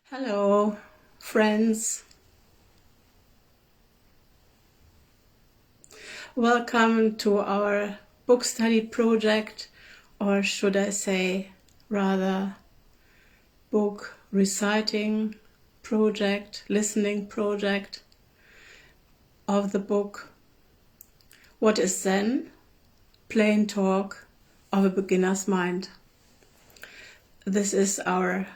Hello, friends. Welcome to our book study project, or should I say rather book reciting project, listening project of the book What is Zen? Plain Talk of a Beginner's Mind. This is our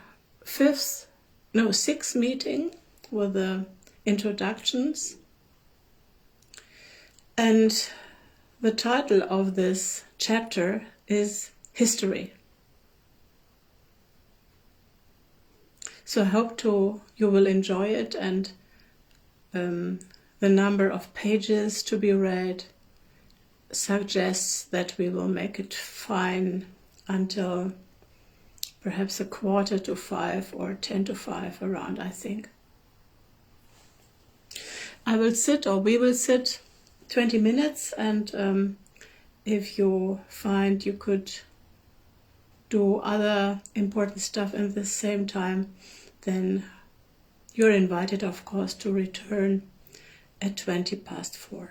sixth meeting with the introductions. And the title of this chapter is History. So I hope you will enjoy it, and the number of pages to be read suggests that we will make it fine until perhaps 4:45 or 4:50 around, I think. We will sit 20 minutes, and if you find you could do other important stuff in the same time, then you're invited, of course, to return at 4:20.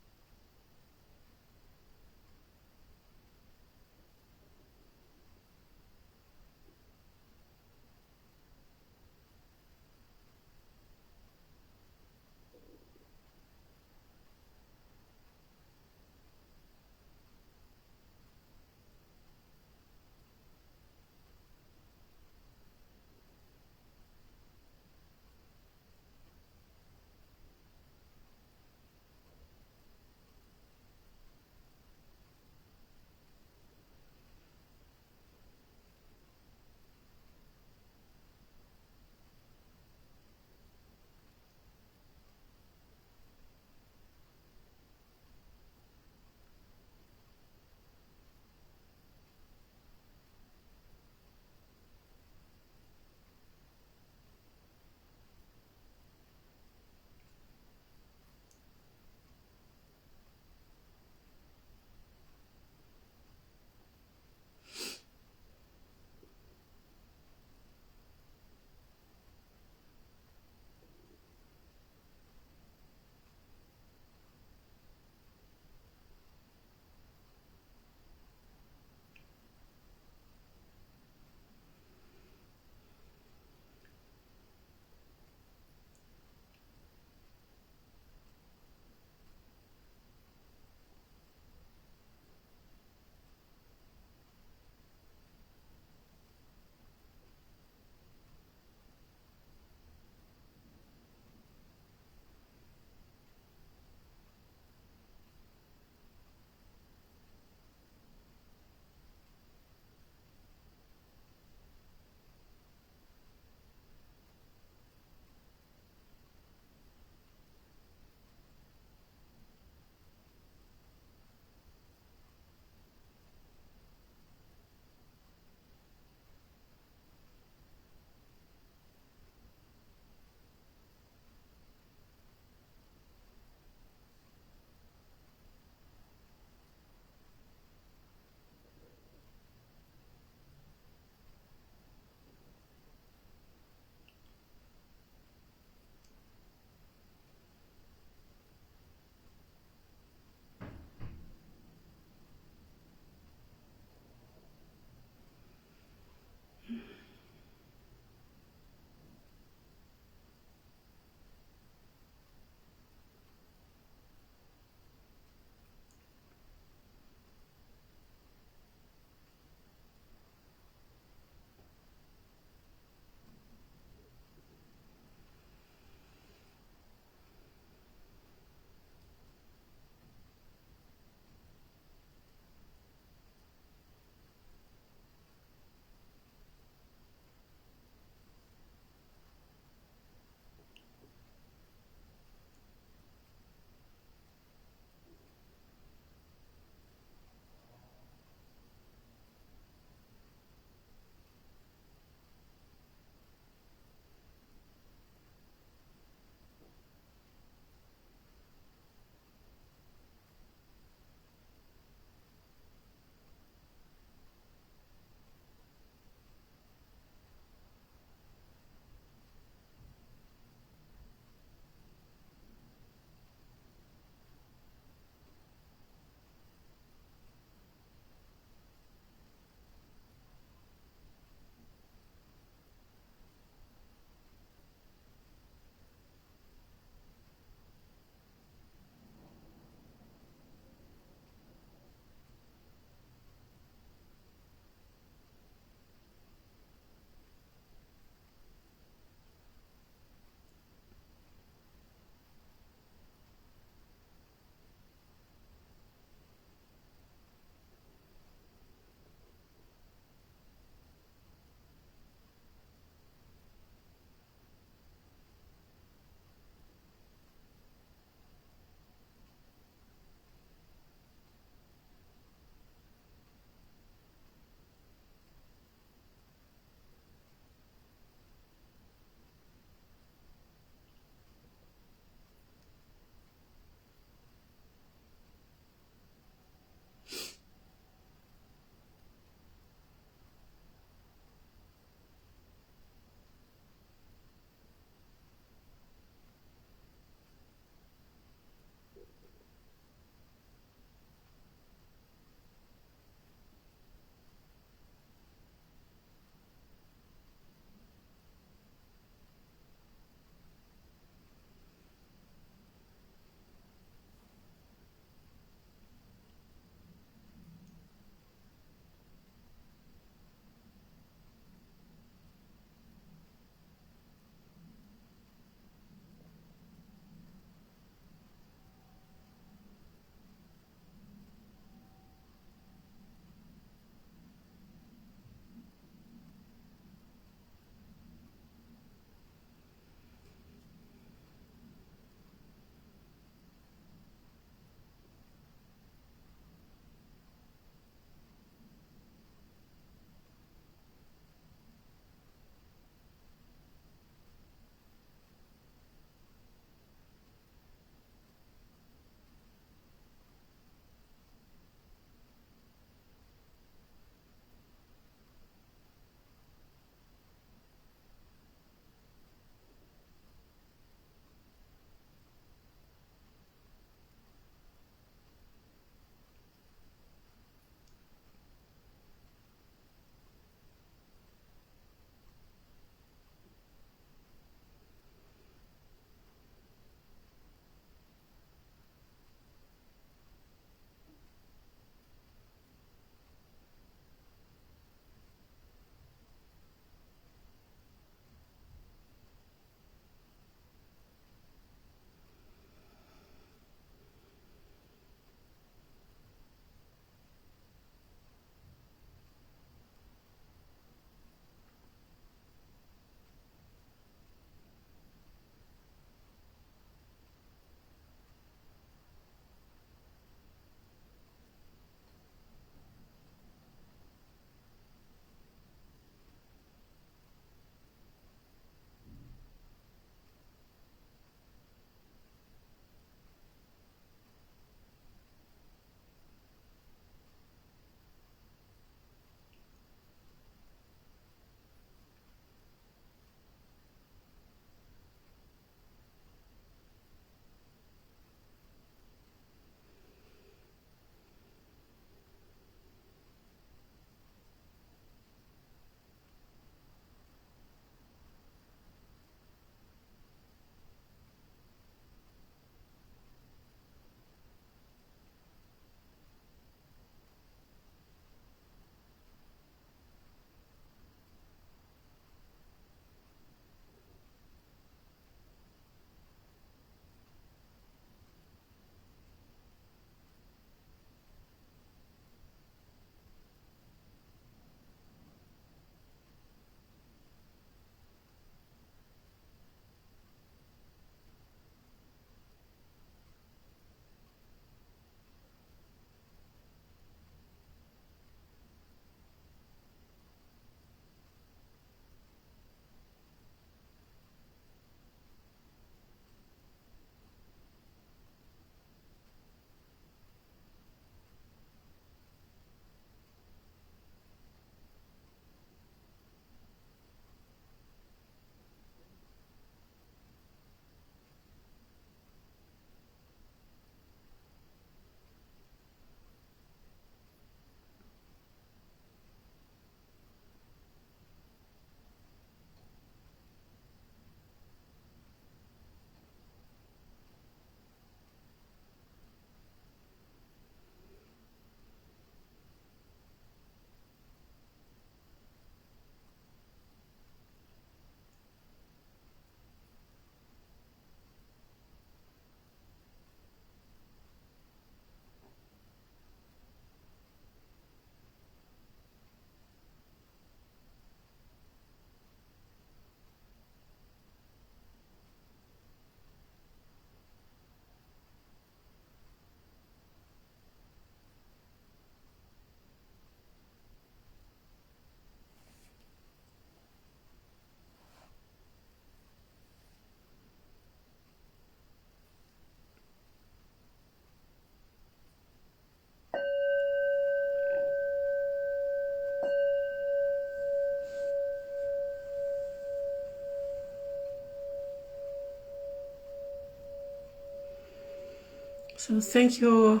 So thank you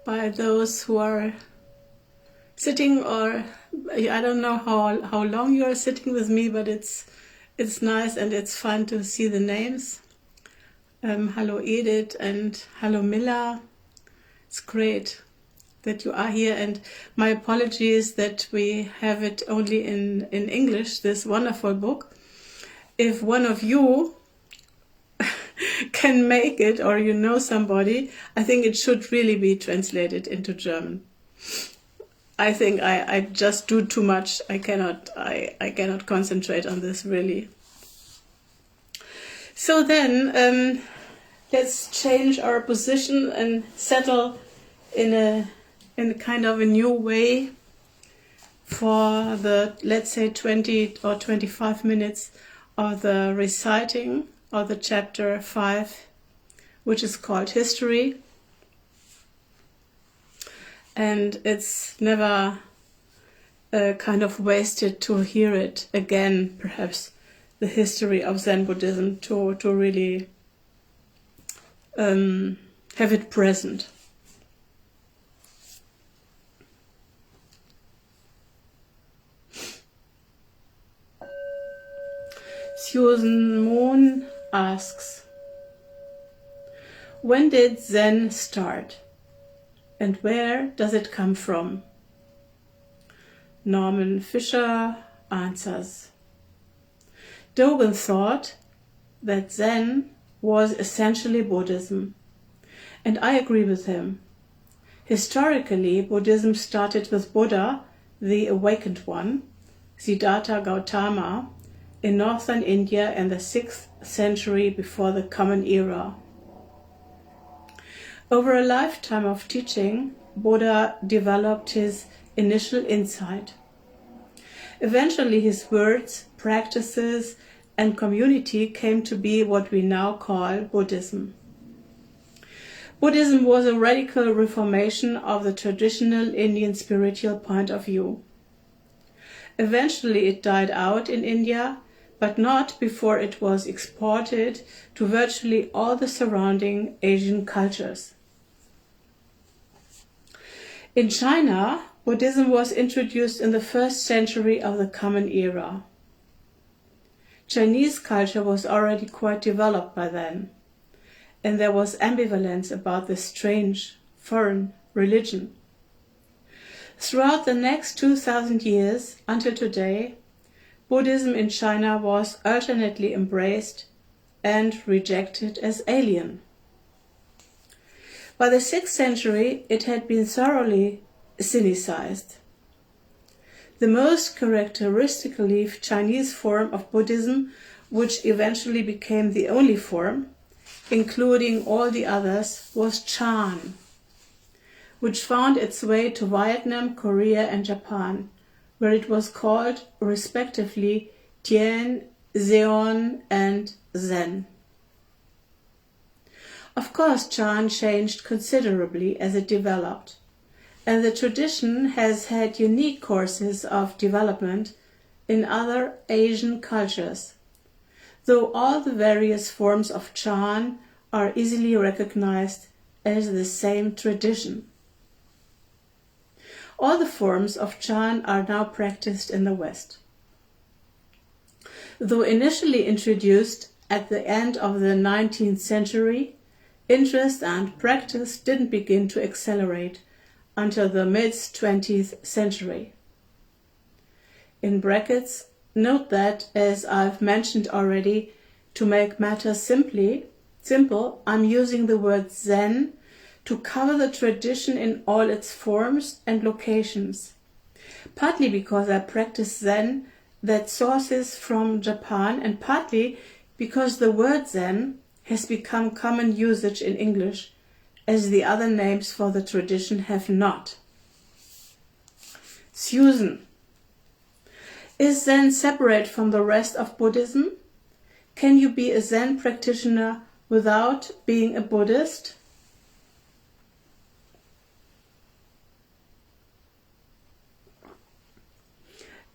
by those who are sitting, or I don't know how long you are sitting with me, but it's nice and it's fun to see the names. Hello Edith and hello Mila. It's great that you are here, and my apologies that we have it only in English, this wonderful book. If one of you can make it, or you know somebody, I think it should really be translated into German. I think I just do too much. I cannot concentrate on this really. So then let's change our position and settle in a kind of a new way for the, let's say, 20 or 25 minutes of the reciting of the chapter 5, which is called History. And it's never kind of wasted to hear it again, perhaps, the history of Zen Buddhism, to really have it present. Susan Moon asks, when did Zen start? And where does it come from? Norman Fischer answers, Dogen thought that Zen was essentially Buddhism, and I agree with him. Historically, Buddhism started with Buddha, the awakened one, Siddhartha Gautama, in northern India in the 6th century before the Common Era. Over a lifetime of teaching, Buddha developed his initial insight. Eventually, his words, practices, and community came to be what we now call Buddhism. Buddhism was a radical reformation of the traditional Indian spiritual point of view. Eventually, it died out in India, but not before it was exported to virtually all the surrounding Asian cultures. In China, Buddhism was introduced in the 1st century of the Common Era. Chinese culture was already quite developed by then, and there was ambivalence about this strange, foreign religion. Throughout the next 2,000 years, until today, Buddhism in China was alternately embraced and rejected as alien. By the 6th century, it had been thoroughly Sinicized. The most characteristically Chinese form of Buddhism, which eventually became the only form, including all the others, was Chan, which found its way to Vietnam, Korea, and Japan, where it was called, respectively, Tien, Zeon, and Zen. Of course, Chan changed considerably as it developed, and the tradition has had unique courses of development in other Asian cultures, though all the various forms of Chan are easily recognized as the same tradition. All the forms of Chan are now practiced in the West. Though initially introduced at the end of the 19th century, interest and practice didn't begin to accelerate until the mid-20th century. In brackets, note that, as I've mentioned already, to make matters simple, I'm using the word Zen to cover the tradition in all its forms and locations, partly because I practice Zen that sources from Japan, and partly because the word Zen has become common usage in English, as the other names for the tradition have not. Susan. Is Zen separate from the rest of Buddhism? Can you be a Zen practitioner without being a Buddhist?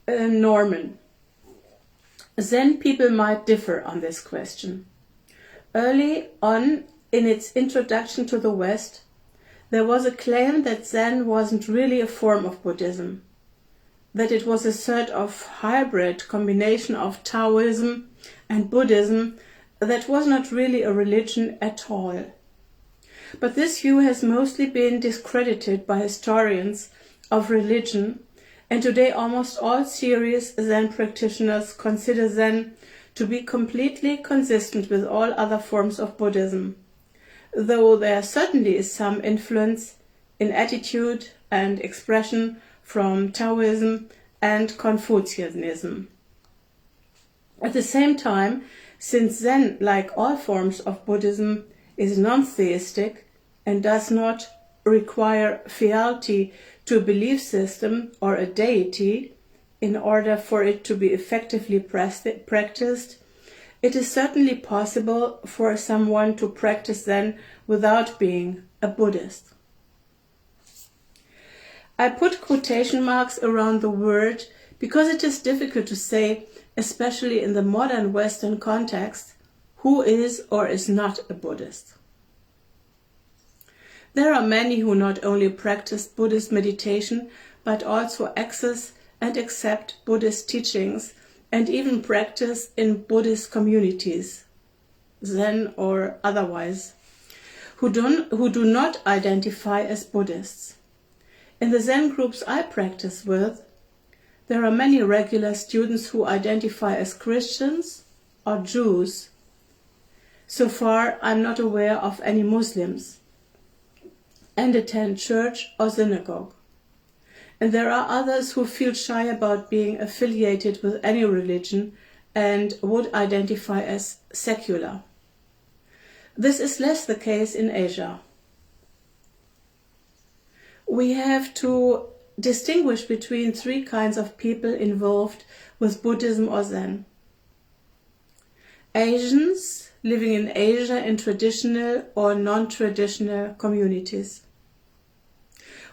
Norman. Zen people might differ on this question. Early on, in its introduction to the West, there was a claim that Zen wasn't really a form of Buddhism, that it was a sort of hybrid combination of Taoism and Buddhism that was not really a religion at all. But this view has mostly been discredited by historians of religion, and today almost all serious Zen practitioners consider Zen to be completely consistent with all other forms of Buddhism, though there certainly is some influence in attitude and expression from Taoism and Confucianism. At the same time, since Zen, like all forms of Buddhism, is non-theistic and does not require fealty to a belief system or a deity in order for it to be effectively practiced, it is certainly possible for someone to practice Zen without being a Buddhist. I put quotation marks around the word because it is difficult to say, especially in the modern Western context, who is or is not a Buddhist. There are many who not only practice Buddhist meditation, but also access and accept Buddhist teachings and even practice in Buddhist communities, Zen or otherwise, who do not identify as Buddhists. In the Zen groups I practice with, there are many regular students who identify as Christians or Jews. So far, I'm not aware of any Muslims, and attend church or synagogue. And there are others who feel shy about being affiliated with any religion and would identify as secular. This is less the case in Asia. We have to distinguish between three kinds of people involved with Buddhism or Zen. Asians living in Asia in traditional or non-traditional communities.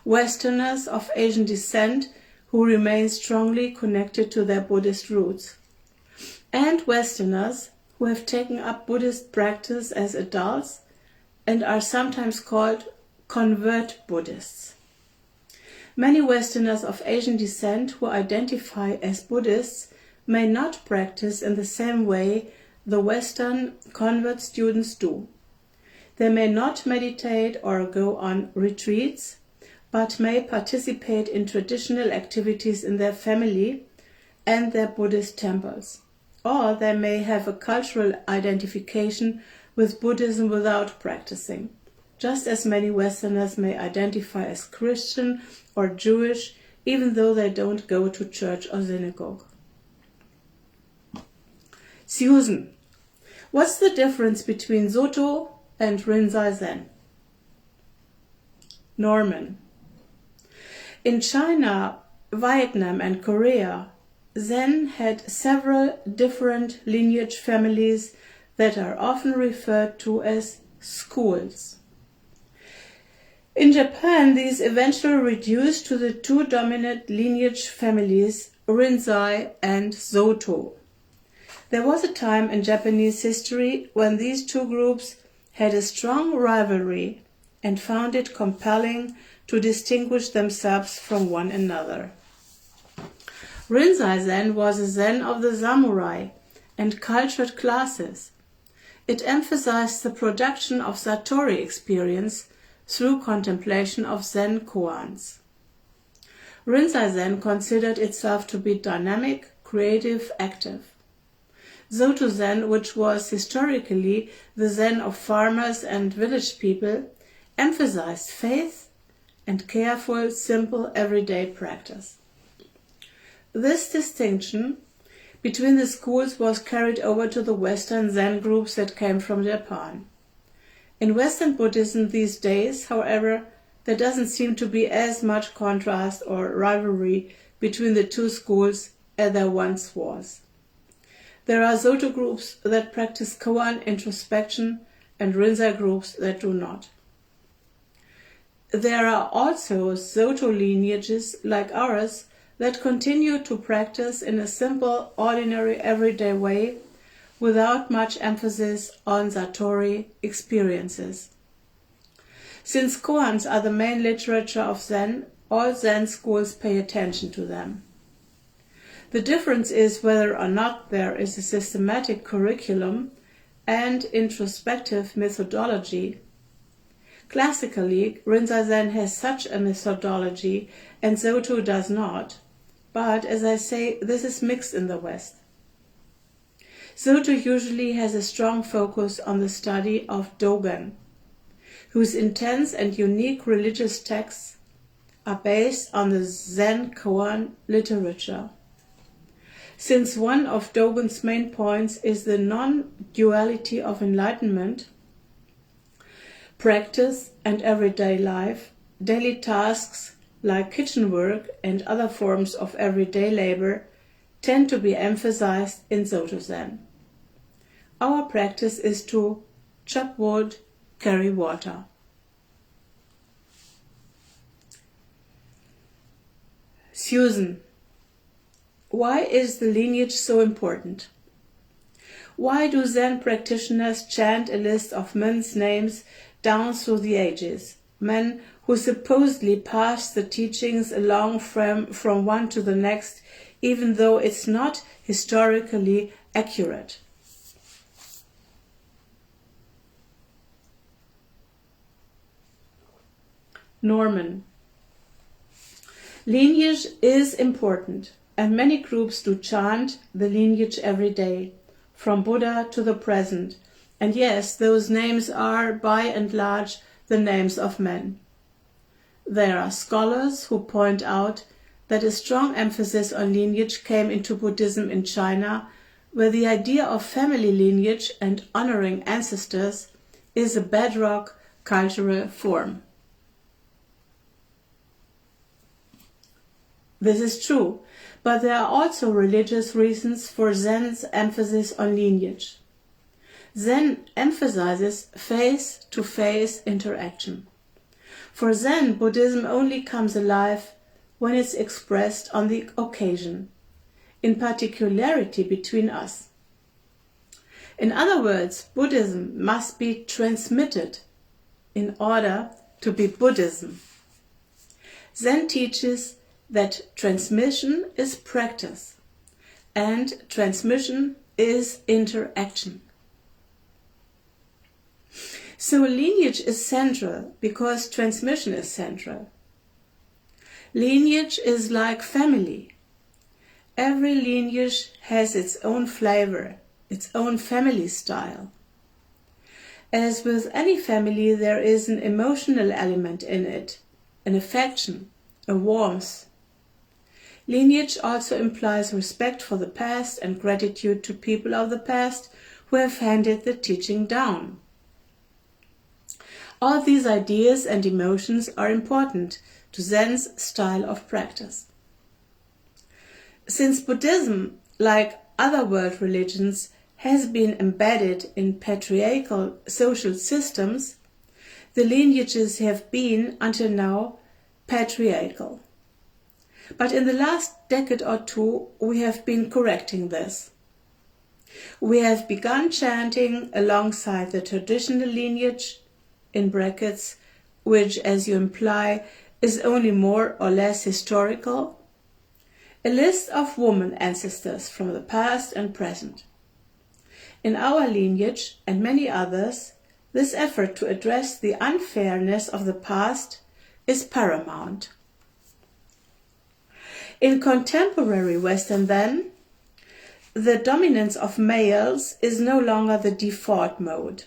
Westerners of Asian descent who remain strongly connected to their Buddhist roots. And Westerners who have taken up Buddhist practice as adults and are sometimes called convert Buddhists. Many Westerners of Asian descent who identify as Buddhists may not practice in the same way the Western convert students do. They may not meditate or go on retreats, but may participate in traditional activities in their family and their Buddhist temples. Or they may have a cultural identification with Buddhism without practicing, just as many Westerners may identify as Christian or Jewish, even though they don't go to church or synagogue. Susan, what's the difference between Soto and Rinzai Zen? Norman, in China, Vietnam and Korea, Zen had several different lineage families that are often referred to as schools. In Japan, these eventually reduced to the two dominant lineage families, Rinzai and Soto. There was a time in Japanese history when these two groups had a strong rivalry and found it compelling to distinguish themselves from one another. Rinzai Zen was a Zen of the samurai and cultured classes. It emphasized the production of Satori experience through contemplation of Zen koans. Rinzai Zen considered itself to be dynamic, creative, active. Soto Zen, which was historically the Zen of farmers and village people, emphasized faith and careful, simple, everyday practice. This distinction between the schools was carried over to the Western Zen groups that came from Japan. In Western Buddhism these days, however, there doesn't seem to be as much contrast or rivalry between the two schools as there once was. There are Soto groups that practice koan introspection and Rinzai groups that do not. There are also Soto lineages like ours that continue to practice in a simple, ordinary, everyday way, without much emphasis on Satori experiences. Since koans are the main literature of Zen, all Zen schools pay attention to them. The difference is whether or not there is a systematic curriculum and introspective methodology. Classically, Rinzai Zen has such a methodology and Soto does not, but as I say, this is mixed in the West. Soto usually has a strong focus on the study of Dogen, whose intense and unique religious texts are based on the Zen koan literature. Since one of Dogen's main points is the non-duality of enlightenment, practice and everyday life, daily tasks like kitchen work and other forms of everyday labor tend to be emphasized in Soto Zen. Our practice is to chop wood, carry water. Susan, why is the lineage so important? Why do Zen practitioners chant a list of men's names down through the ages, men who supposedly pass the teachings along from one to the next, even though it's not historically accurate? Norman, lineage is important, and many groups do chant the lineage every day, from Buddha to the present, and yes, those names are by and large the names of men. There are scholars who point out that a strong emphasis on lineage came into Buddhism in China, where the idea of family lineage and honoring ancestors is a bedrock cultural form. This is true, but there are also religious reasons for Zen's emphasis on lineage. Zen emphasizes face-to-face interaction. For Zen, Buddhism only comes alive when it's expressed on the occasion, in particularity between us. In other words, Buddhism must be transmitted in order to be Buddhism. Zen teaches that transmission is practice and transmission is interaction. So lineage is central because transmission is central. Lineage is like family. Every lineage has its own flavor, its own family style. As with any family, there is an emotional element in it, an affection, a warmth. Lineage also implies respect for the past and gratitude to people of the past who have handed the teaching down. All these ideas and emotions are important to Zen's style of practice. Since Buddhism, like other world religions, has been embedded in patriarchal social systems, the lineages have been, until now, patriarchal. But in the last decade or two, we have been correcting this. We have begun chanting alongside the traditional lineage, in brackets, which, as you imply, is only more or less historical, a list of woman ancestors from the past and present. In our lineage and many others, this effort to address the unfairness of the past is paramount. In contemporary Western then, the dominance of males is no longer the default mode.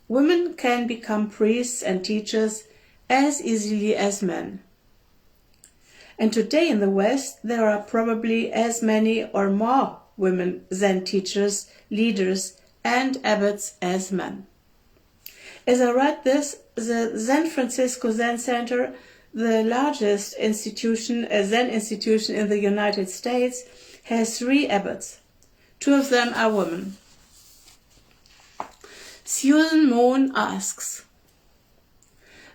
Women can become priests and teachers as easily as men. And today in the West, there are probably as many or more women Zen teachers, leaders, and abbots as men. As I write this, the San Francisco Zen Center, the largest institution, a Zen institution in the United States, has 3 abbots. 2 of them are women. Susan Moon asks,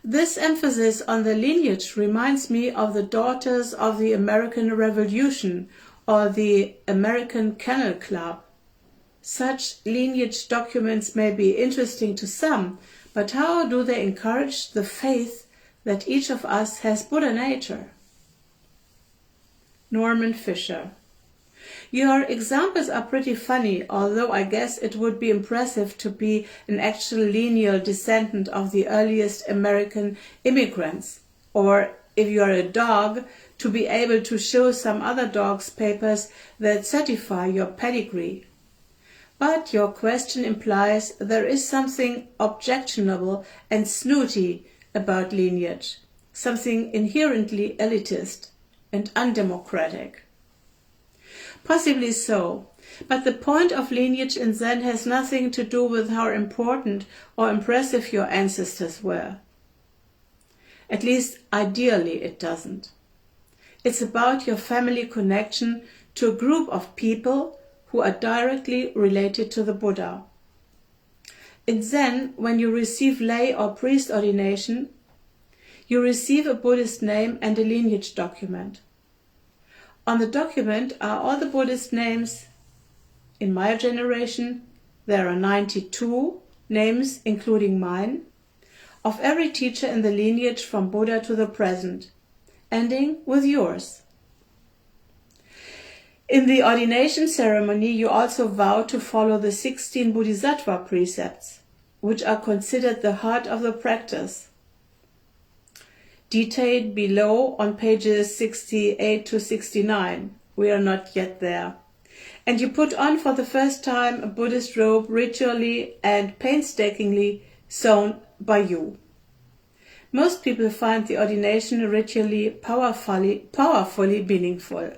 this emphasis on the lineage reminds me of the Daughters of the American Revolution or the American Kennel Club. Such lineage documents may be interesting to some, but how do they encourage the faith that each of us has Buddha nature? Norman Fischer. Your examples are pretty funny, although I guess it would be impressive to be an actual lineal descendant of the earliest American immigrants, or if you are a dog, to be able to show some other dog's papers that certify your pedigree. But your question implies there is something objectionable and snooty about lineage, something inherently elitist and undemocratic. Possibly so, but the point of lineage in Zen has nothing to do with how important or impressive your ancestors were. At least ideally it doesn't. It's about your family connection to a group of people who are directly related to the Buddha. In Zen, when you receive lay or priest ordination, you receive a Buddhist name and a lineage document. On the document are all the Buddhist names. In my generation, there are 92 names, including mine, of every teacher in the lineage from Buddha to the present, ending with yours. In the ordination ceremony, you also vow to follow the 16 Bodhisattva precepts, which are considered the heart of the practice, detailed below on pages 68 to 69. We are not yet there. And you put on for the first time a Buddhist robe ritually and painstakingly sewn by you. Most people find the ordination ritually powerfully meaningful.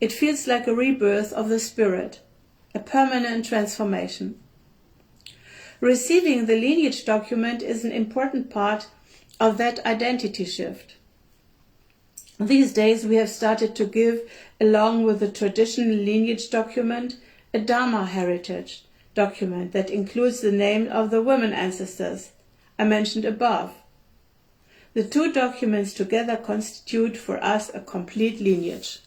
It feels like a rebirth of the spirit, a permanent transformation. Receiving the lineage document is an important part of that identity shift. These days we have started to give, along with the traditional lineage document, a Dharma heritage document that includes the name of the women ancestors I mentioned above. The two documents together constitute for us a complete lineage.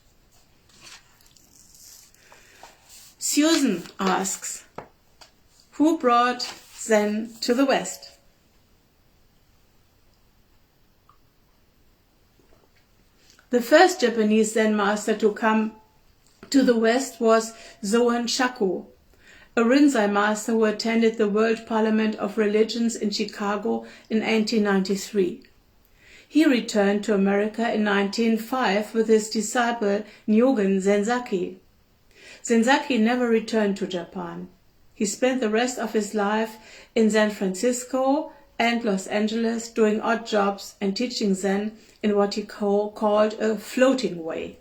Susan asks, who brought Zen to the West? The first Japanese Zen master to come to the West was Zoen Shaku, a Rinzai master who attended the World Parliament of Religions in Chicago in 1893. He returned to America in 1905 with his disciple Nyogen Zenzaki. Zenzaki never returned to Japan. He spent the rest of his life in San Francisco and Los Angeles doing odd jobs and teaching Zen in what he called a floating way.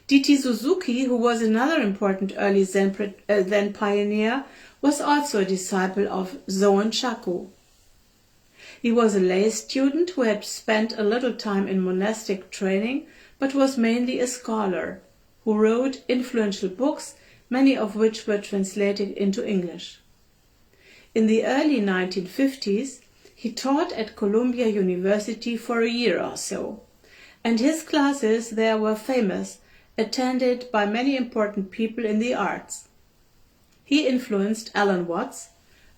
D.T. Suzuki, who was another important early Zen pioneer, was also a disciple of Zoen Shaku. He was a lay student who had spent a little time in monastic training, but was mainly a scholar, who wrote influential books, many of which were translated into English. In the early 1950s, he taught at Columbia University for a year or so, and his classes there were famous, attended by many important people in the arts. He influenced Alan Watts,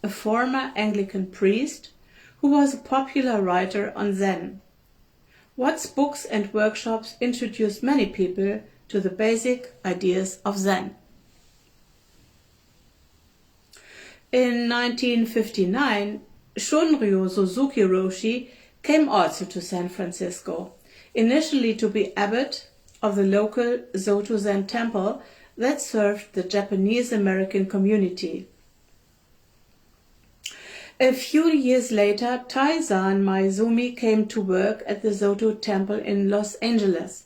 a former Anglican priest, who was a popular writer on Zen. Watts' books and workshops introduced many people to the basic ideas of Zen. In 1959, Shunryu Suzuki Roshi came also to San Francisco, initially to be abbot of the local Soto Zen temple that served the Japanese-American community. A few years later, Taizan Maizumi came to work at the Soto temple in Los Angeles.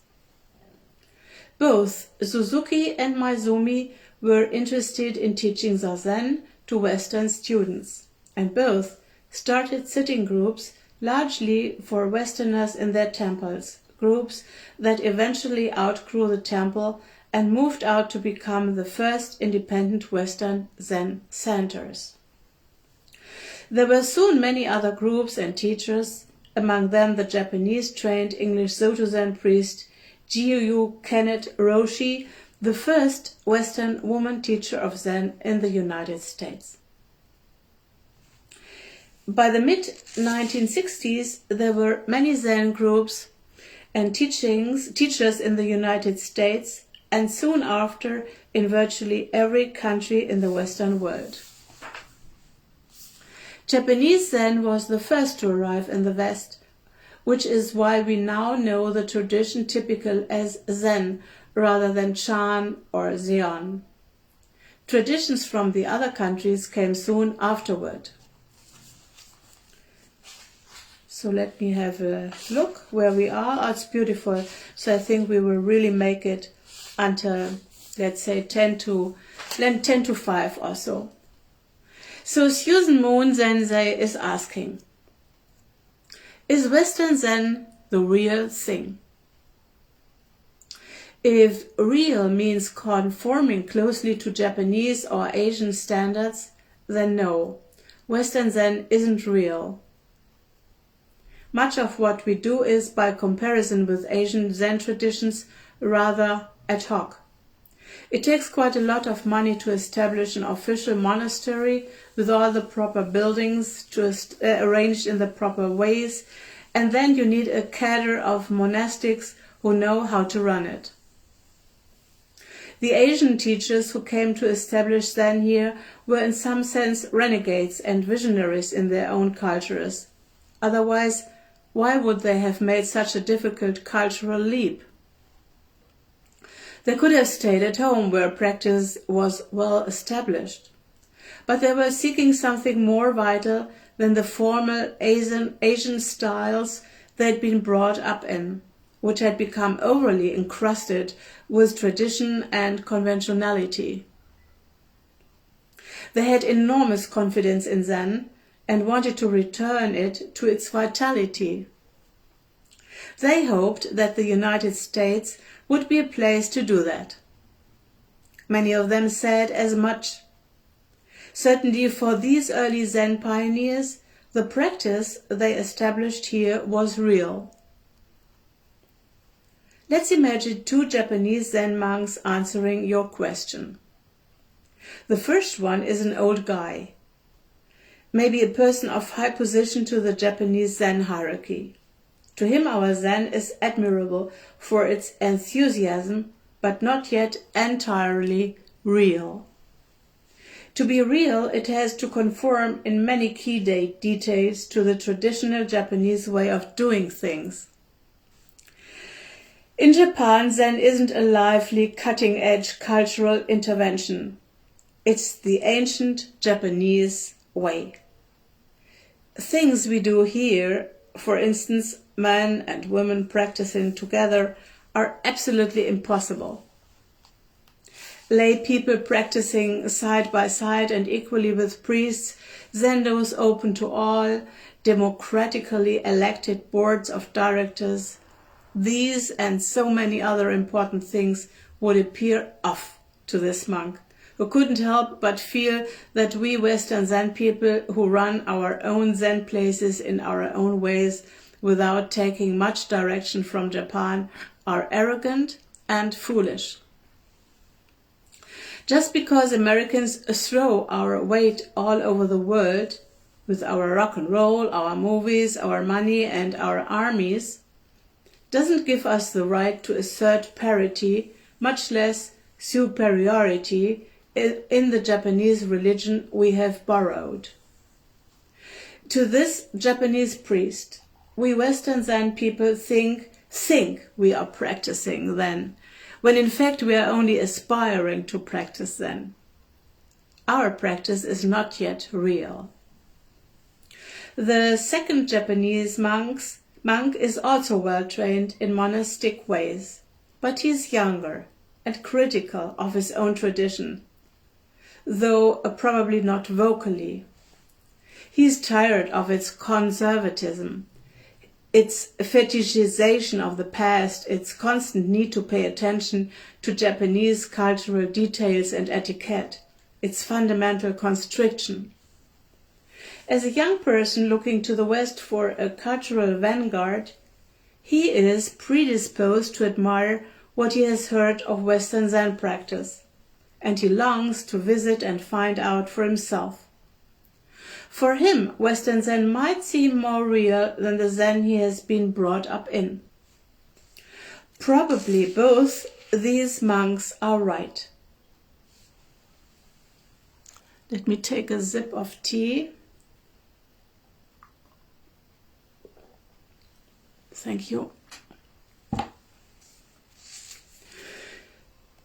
Both Suzuki and Maizumi were interested in teaching Zazen to Western students, and both started sitting groups largely for Westerners in their temples, groups that eventually outgrew the temple and moved out to become the first independent Western Zen centers. There were soon many other groups and teachers, among them the Japanese-trained English Soto Zen priest Jiyu Kenneth Roshi, the first Western woman teacher of Zen in the United States. By the mid-1960s, there were many Zen groups and teachers in the United States, and soon after in virtually every country in the Western world. Japanese Zen was the first to arrive in the West, which is why we now know the tradition typical as Zen rather than Chan or Zeon. Traditions from the other countries came soon afterward. So let me have a look where we are. Oh, it's beautiful. So I think we will really make it until, let's say, 10 to 5 or so. So Susan Moon Sensei is asking, is Western Zen the real thing? If real means conforming closely to Japanese or Asian standards, then no, Western Zen isn't real. Much of what we do is, by comparison with Asian Zen traditions, rather ad hoc. It takes quite a lot of money to establish an official monastery with all the proper buildings arranged in the proper ways, and then you need a cadre of monastics who know how to run it. The Asian teachers who came to establish Zen here were in some sense renegades and visionaries in their own cultures. Otherwise, why would they have made such a difficult cultural leap? They could have stayed at home where practice was well established. But they were seeking something more vital than the formal Asian styles they'd been brought up in, which had become overly encrusted with tradition and conventionality. They had enormous confidence in Zen and wanted to return it to its vitality. They hoped that the United States would be a place to do that. Many of them said as much. Certainly for these early Zen pioneers, the practice they established here was real. Let's imagine two Japanese Zen monks answering your question. The first one is an old guy, maybe a person of high position to the Japanese Zen hierarchy. To him our Zen is admirable for its enthusiasm, but not yet entirely real. To be real, it has to conform in many key details to the traditional Japanese way of doing things. In Japan, Zen isn't a lively, cutting-edge cultural intervention. It's the ancient Japanese way. Things we do here, for instance, men and women practicing together, are absolutely impossible. Lay people practicing side by side and equally with priests, Zendos open to all, democratically elected boards of directors, these and so many other important things would appear off to this monk, who couldn't help but feel that we Western Zen people who run our own Zen places in our own ways without taking much direction from Japan are arrogant and foolish. Just because Americans throw our weight all over the world with our rock and roll, our movies, our money and our armies, doesn't give us the right to assert parity, much less superiority, in the Japanese religion we have borrowed. To this Japanese priest, we Western Zen people think we are practicing Zen, when in fact we are only aspiring to practice Zen. Our practice is not yet real. The second Japanese monk is also well trained in monastic ways, but he is younger and critical of his own tradition, though probably not vocally. He is tired of its conservatism, its fetishization of the past, its constant need to pay attention to Japanese cultural details and etiquette, its fundamental constriction. As a young person looking to the West for a cultural vanguard, he is predisposed to admire what he has heard of Western Zen practice, and he longs to visit and find out for himself. For him, Western Zen might seem more real than the Zen he has been brought up in. Probably both these monks are right. Let me take a sip of tea. Thank you.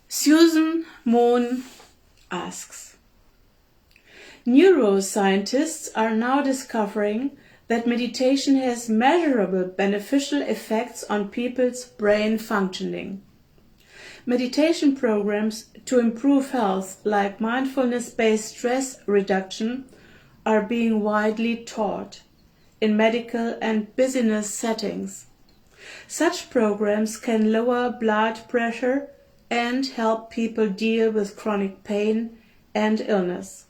Susan Moon asks, neuroscientists are now discovering that meditation has measurable beneficial effects on people's brain functioning. Meditation programs to improve health, like mindfulness-based stress reduction, are being widely taught in medical and business settings. Such programs can lower blood pressure and help people deal with chronic pain and illness.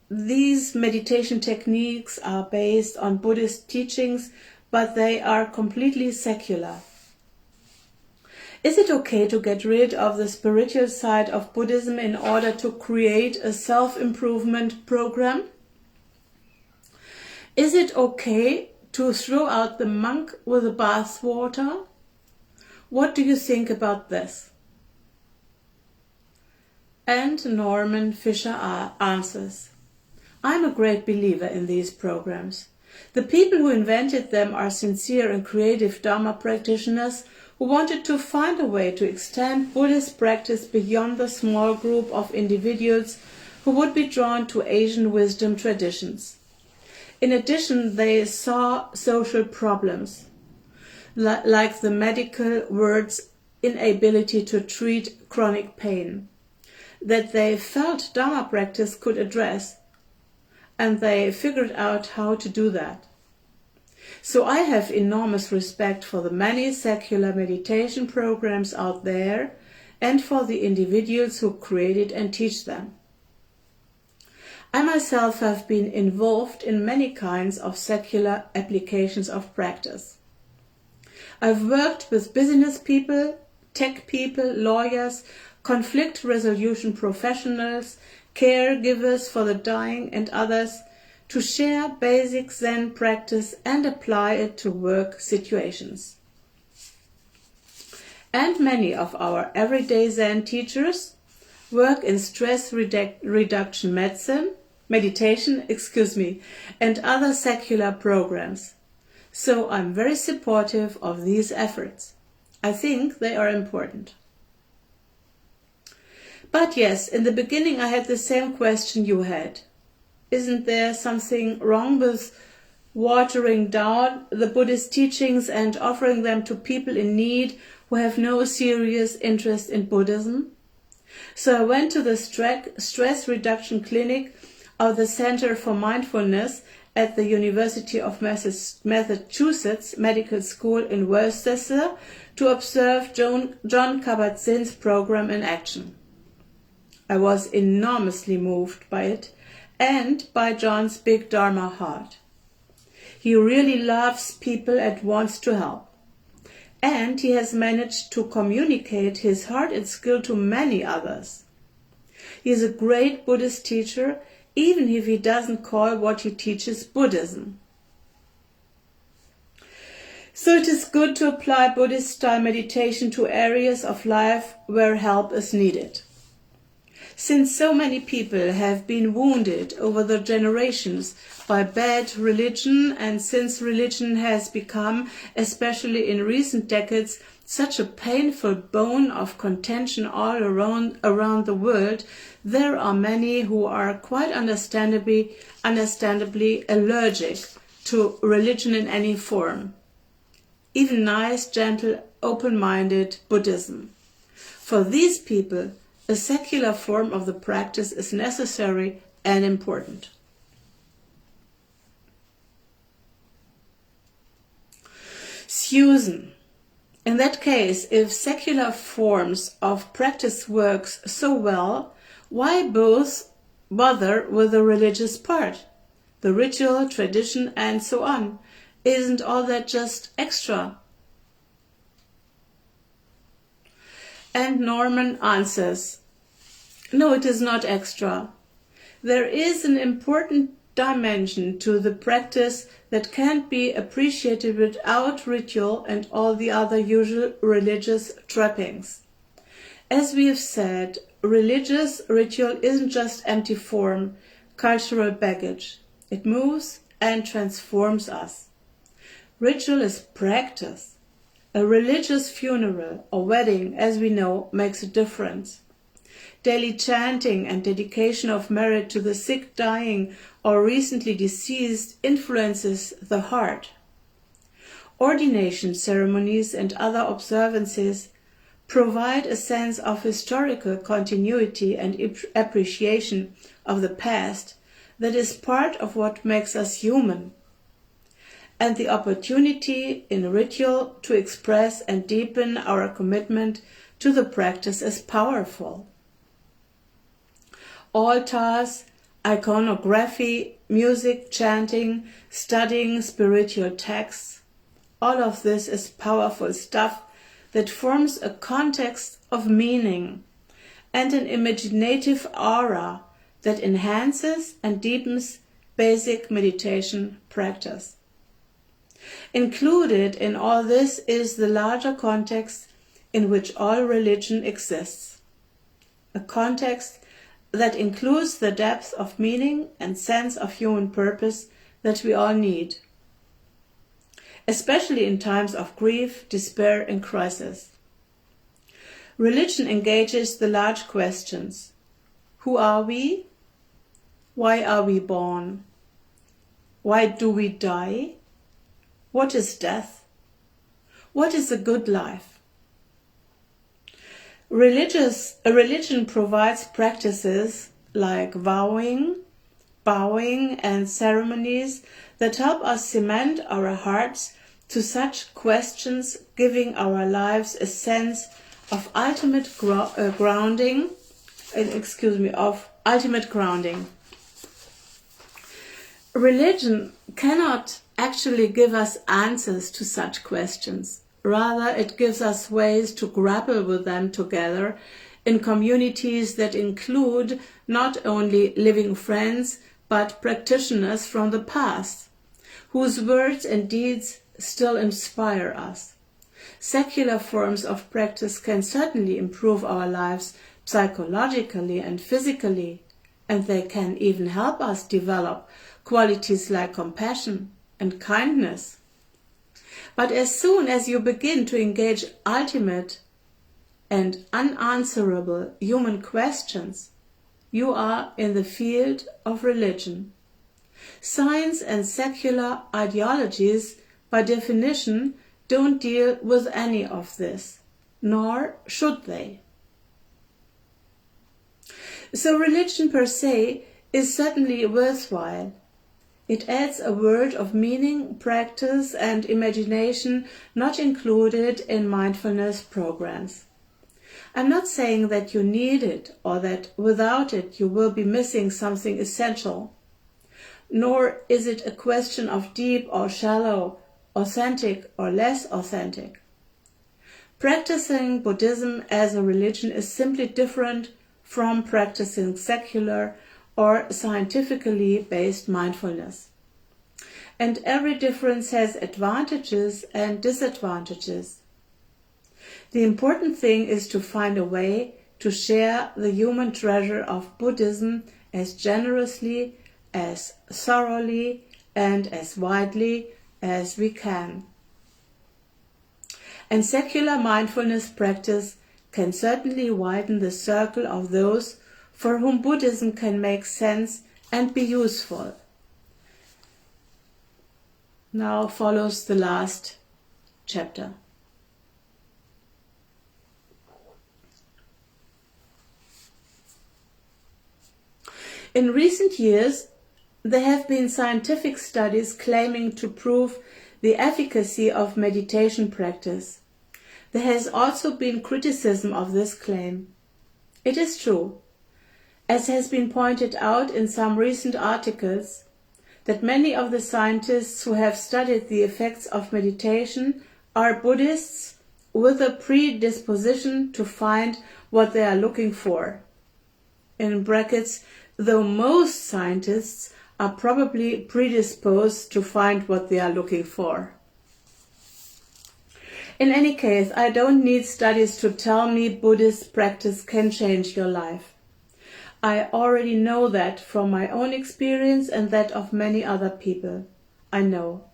These meditation techniques are based on Buddhist teachings, but they are completely secular. Is it okay to get rid of the spiritual side of Buddhism in order to create a self-improvement program? Is it okay to throw out the monk with the bathwater? What do you think about this? And Norman Fischer answers, I'm a great believer in these programs. The people who invented them are sincere and creative Dharma practitioners who wanted to find a way to extend Buddhist practice beyond the small group of individuals who would be drawn to Asian wisdom traditions. In addition, they saw social problems, like the medical world's inability to treat chronic pain, that they felt Dharma practice could address, and they figured out how to do that. So I have enormous respect for the many secular meditation programs out there and for the individuals who create and teach them. I myself have been involved in many kinds of secular applications of practice. I've worked with business people, tech people, lawyers, conflict resolution professionals, caregivers for the dying and others to share basic Zen practice and apply it to work situations. And many of our everyday Zen teachers work in stress reduction meditation, and other secular programs. So I'm very supportive of these efforts. I think they are important. But yes, in the beginning I had the same question you had. Isn't there something wrong with watering down the Buddhist teachings and offering them to people in need who have no serious interest in Buddhism? So I went to the stress reduction clinic of the Center for Mindfulness at the University of Massachusetts Medical School in Worcester to observe John Kabat-Zinn's program in action. I was enormously moved by it and by John's big Dharma heart. He really loves people and wants to help. And he has managed to communicate his heart and skill to many others. He is a great Buddhist teacher, even if he doesn't call what he teaches Buddhism. So it is good to apply Buddhist-style meditation to areas of life where help is needed. Since so many people have been wounded over the generations by bad religion, and since religion has become, especially in recent decades, such a painful bone of contention all around the world, there are many who are quite understandably allergic to religion in any form. Even nice, gentle, open-minded Buddhism. For these people, a secular form of the practice is necessary and important. Susan, in that case, if secular forms of practice works so well, why bother with the religious part? The ritual, tradition, and so on. Isn't all that just extra? And Norman answers, no, it is not extra. There is an important dimension to the practice that can't be appreciated without ritual and all the other usual religious trappings. As we have said, religious ritual isn't just empty form, cultural baggage. It moves and transforms us. Ritual is practice. A religious funeral or wedding, as we know, makes a difference. Daily chanting and dedication of merit to the sick, dying, or recently deceased influences the heart. Ordination ceremonies and other observances provide a sense of historical continuity and appreciation of the past that is part of what makes us human. And the opportunity in ritual to express and deepen our commitment to the practice is powerful. Altars, iconography, music, chanting, studying spiritual texts, all of this is powerful stuff that forms a context of meaning and an imaginative aura that enhances and deepens basic meditation practice. Included in all this is the larger context in which all religion exists, a context that includes the depth of meaning and sense of human purpose that we all need, especially in times of grief, despair, and crisis. Religion engages the large questions. Who are we? Why are we born? Why do we die? What is death? What is a good life? Religion provides practices like vowing, bowing, and ceremonies that help us cement our hearts to such questions, giving our lives a sense of ultimate grounding. Religion cannot actually give us answers to such questions. Rather, it gives us ways to grapple with them together in communities that include not only living friends, but practitioners from the past, whose words and deeds still inspire us. Secular forms of practice can certainly improve our lives psychologically and physically, and they can even help us develop qualities like compassion and kindness. But as soon as you begin to engage ultimate and unanswerable human questions, you are in the field of religion. Science and secular ideologies, by definition, don't deal with any of this, nor should they. So religion per se is certainly worthwhile. It adds a world of meaning, practice, and imagination not included in mindfulness programs. I'm not saying that you need it or that without it you will be missing something essential. Nor is it a question of deep or shallow, authentic or less authentic. Practicing Buddhism as a religion is simply different from practicing secular or scientifically based mindfulness. And every difference has advantages and disadvantages. The important thing is to find a way to share the human treasure of Buddhism as generously, as thoroughly, and as widely as we can. And secular mindfulness practice can certainly widen the circle of those for whom Buddhism can make sense and be useful. Now follows the last chapter. In recent years, there have been scientific studies claiming to prove the efficacy of meditation practice. There has also been criticism of this claim. It is true, as has been pointed out in some recent articles, that many of the scientists who have studied the effects of meditation are Buddhists with a predisposition to find what they are looking for. In brackets, though most scientists are probably predisposed to find what they are looking for. In any case, I don't need studies to tell me Buddhist practice can change your life. I already know that from my own experience and that of many other people I know.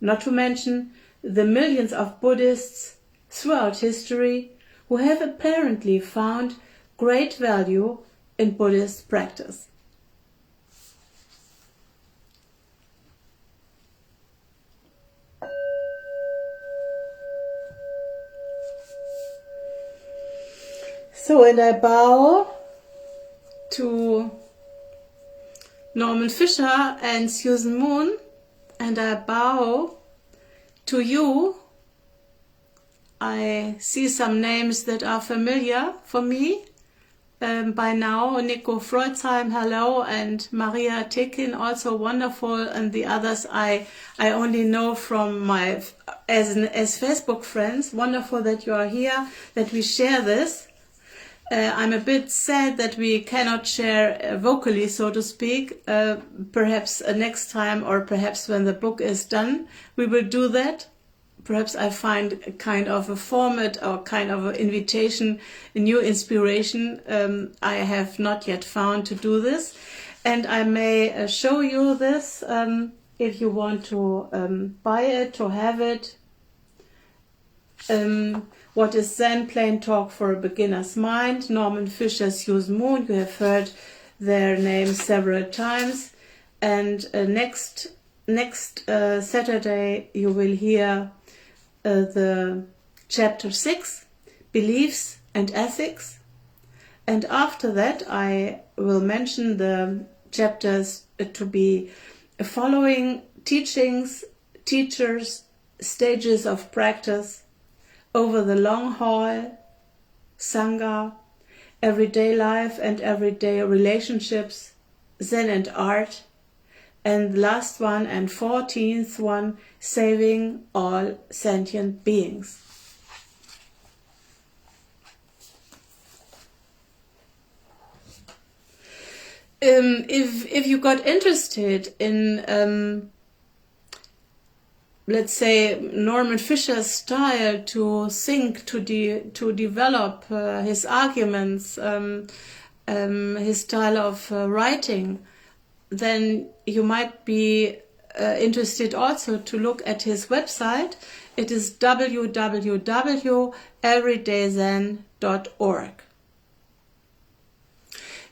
Not to mention the millions of Buddhists throughout history who have apparently found great value in Buddhist practice. So, and I bow to Norman Fischer and Susan Moon, and I bow to you. I see some names that are familiar for me by now. Nico Freudsheim, hello, and Maria Tekin, also wonderful, and the others I only know from my as Facebook friends. Wonderful that you are here, that we share this. I'm a bit sad that we cannot share vocally, so to speak. Perhaps next time, or perhaps when the book is done, we will do that. Perhaps I find a kind of a format or kind of an invitation, a new inspiration. I have not yet found to do this. And I may show you this if you want to buy it, to have it. What is Zen? Plain Talk for a Beginner's Mind. Norman Fischer, Susan Moon. You have heard their names several times. And next Saturday you will hear the chapter 6, Beliefs and Ethics. And after that I will mention the chapters to be following: teachings, teachers, stages of practice, over the long haul, Sangha, everyday life and everyday relationships, Zen and art, and the last one and 14th one, saving all sentient beings. If you got interested in let's say Norman Fischer's style to think, to develop his arguments, his style of writing, then you might be interested also to look at his website. It is www.everydayzen.org.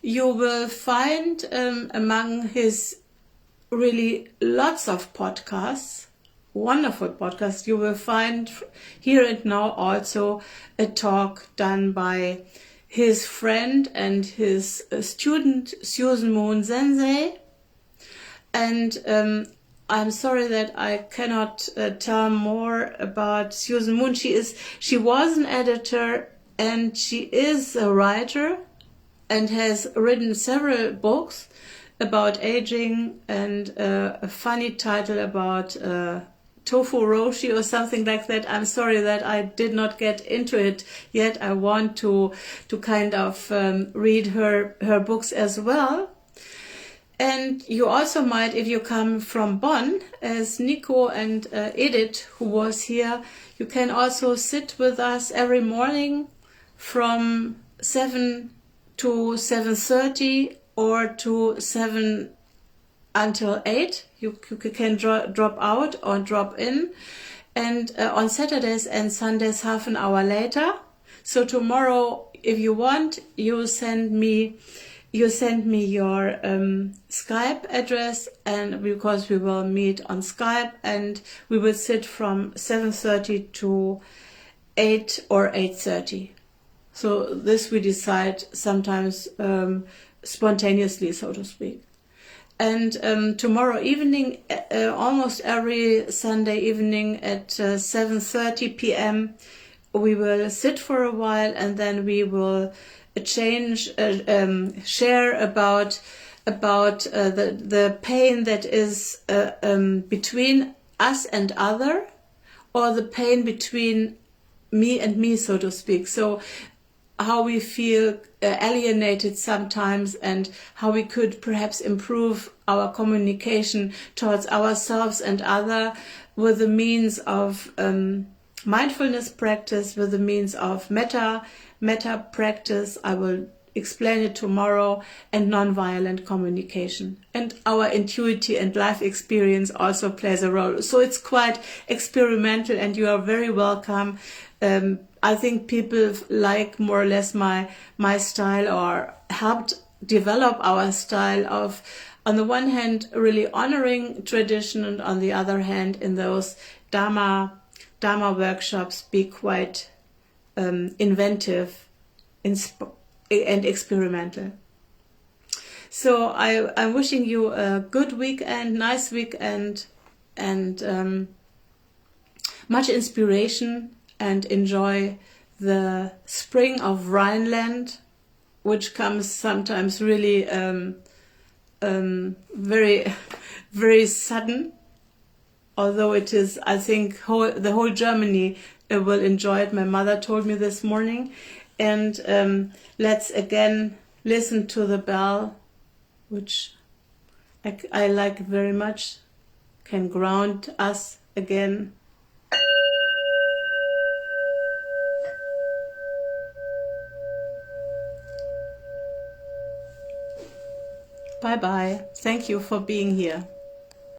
You will find among his really lots of podcasts, wonderful podcast, you will find here and now also a talk done by his friend and his student Susan Moon Sensei. And I'm sorry that I cannot tell more about Susan Moon. She was an editor and she is a writer and has written several books about aging, and a funny title about tofu roshi or something like that. I'm sorry that I did not get into it yet. I want to kind of read her books as well. And you also might, if you come from Bonn, as Nico and Edith, who was here, you can also sit with us every morning from 7 to 7:30 or to 7 until 8. You can drop out or drop in. And on Saturdays and Sundays, half an hour later. So tomorrow, if you want, you send me your Skype address, and because we will meet on Skype, and we will sit from 7:30 to 8 or 8:30. So this we decide sometimes spontaneously, so to speak. And tomorrow evening, almost every Sunday evening at 7:30 p.m., we will sit for a while, and then we will share about the pain that is between us and other, or the pain between me and me, so to speak. So how we feel alienated sometimes, and how we could perhaps improve our communication towards ourselves and other with the means of mindfulness practice, with the means of metta practice. I will explain it tomorrow, and nonviolent communication. And our intuitive and life experience also plays a role. So it's quite experimental, and you are very welcome. I think people like more or less my style, or helped develop our style of, on the one hand, really honoring tradition, and on the other hand, in those Dharma workshops, be quite inventive and experimental. So I'm wishing you a good weekend, nice weekend, and much inspiration, and enjoy the spring of Rhineland, which comes sometimes really very, very sudden. Although it is, I think, the whole Germany will enjoy it. My mother told me this morning. And let's again listen to the bell, which I like very much, can ground us again. Bye bye. Thank you for being here.